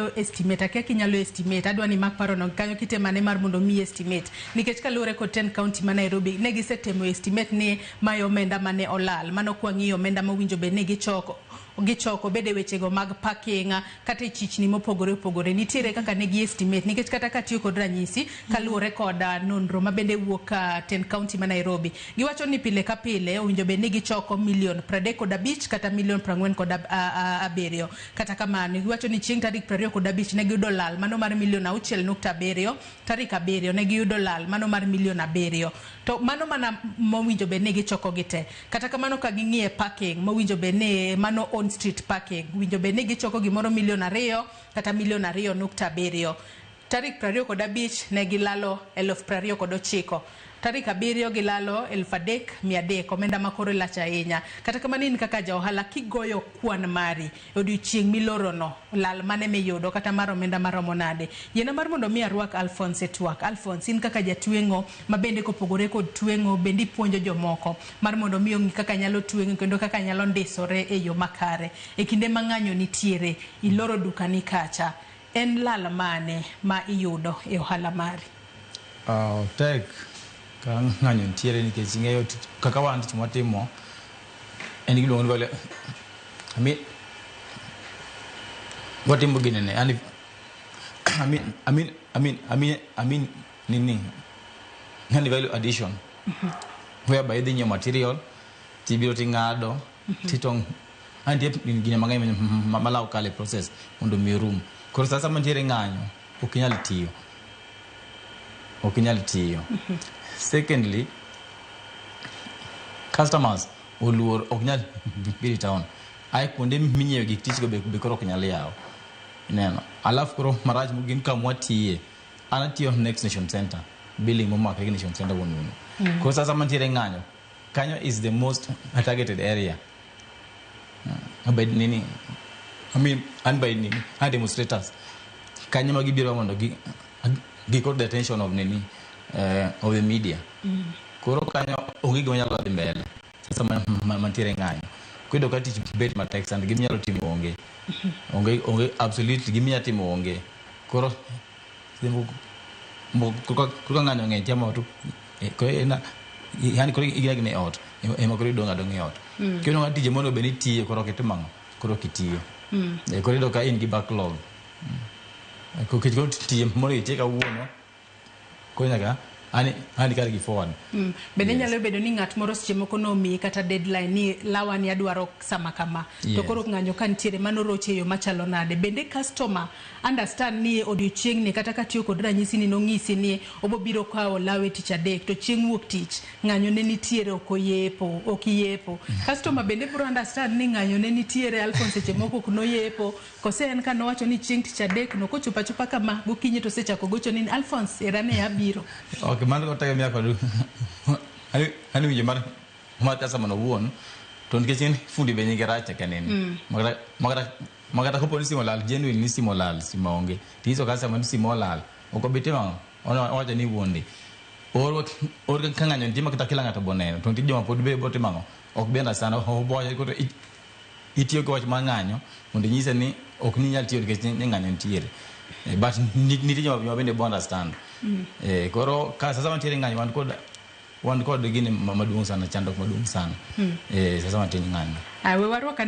estimate akia kinyalo estimate adwa ni mak paro no kanyo kitemane mar mondo mi estimate nikech kalure ko 10 county ma Nairobi ne gisetemo estimate ni mayo omenda mane olal mano kwang'iyo omenda mowinjo be ne gichoko bede wechego mag parking kata chichni mopogore opogore nitiere kaka ne gi estimate nikech kata katiyo kod ranyisi kalure kod nonro ma bende wuok 10 county ma Nairobi giwacho ni pile ka pile owinjo be ne gichoko milion 35 kata milion 47 kata kamano giwacho ni chieng' tarik 25 ne giyudo lal mano mar milion 6.7 tarik 7 ne giyudo lal mano mar milion 7 to mano mana mowinjo be ne gichoko gite kata kamano ka ging'iye parking mowinjo be ne mano on street parking winjo be ne gichoko gimoro milion 2 kata milion 2.7 tarik 25 ne gilalo 29,000 tarik 7 gilalo 3,300 omenda makoro lach ahinya kata kamano in kaka ja ohala kigoyo kwan mari odiochieng' milorono lal mane miyudo kata mar omenda maromo nade yena mar mondo mi arwak Alphonse twak Alphonse in kaka jatwengo ma bende kopogore kod twengo bende puonjo jomoko mar mondo mi ongi kaka nyalo twengo kendo kaka nyalo ndisore e yo makare e kinde mang'anyo nitiere iloro dukani kacha en lal mane ma iyudo e ohala mari tek ka ng'anyo nitiere nikech ing'eyo kaka wan tich matimo en giluongo ni value watimo ginene nini yani value addition whereby idhi nyiewo material tibiro ting'ado titong' antie gine mang'eny malaw kale process mondo mi rum koro sasa mantiere ng'anyo ok inyal tiyo secondly customers oluor ok nyal biri town ai kuonde minyiewo gik tich go be koro ok nyal yawo neno alafu koro marach mogin kamwa tiye anatiyo Next Nation Center billing momaka Nation Center wonuno koro sasa mantiere ng'anyo kanyo is the most targeted area by nini demonstrators kanyo magibiro mondo gikod the attention of nini of the media koro kanyo onge gima nyalo dhi mbele sasa mantiere ng'anyo kwedo ka tich bet matek sand gima nyalo timo onge absolutely gima nyalo timo onge koro koro ng'anyo ng'eny chama to yani koro igine ot ema koro idong' adong' e ot kendo ng'at tije mondo be nitiyo koro kitimo koro kitiyo koro ido ka in gi backlog koro tije mondo itie kawuono koro nyaka ani kar gi forward bende nyalo bedo ni ng'at moro seche moko nomi kata deadline ni lawani adwaro sama kama to koro ng'anyo ka nitiere mano roche yo machalo nade bende customer understand ni odiochieng' ni kata katiyo kod ranyisi ni nong'isi ni obobiro kawo lawe tich adek to chieng' wuok tich ng'anyo ne nitiere ok iyepo customer bende bro understand ni ng'anyo ne nitiere Alphonse seche moko ok noyepo kose en ka nowacho ni chieng' tich adek no kochopa kama gokinyi to sechako gocho ni Alphonse erane abiro mano ko tayo miya kod ani winjo mar customer no wuon to nikech en fundi be nyinge rach kanene magata kopo ni simo lal genuine ni simo lal simo onge tiso customer ni simo lal oko bitema owacho ni wuonde or ka ng'anyo ntima kata kila ng'ato boneno to nti joma pod be botimango ok benda sana oboye ko itiyo ko wach mang'anyo mondo nyise ni ok ni nyal tiyo nikech ng'anyo ntiere but niti joma bende bo understand koro ka sasa mantiere ng'anyo wan kod gini maduong' sana chandok maduong' sana sasa mantiere ng'anyo we warwaka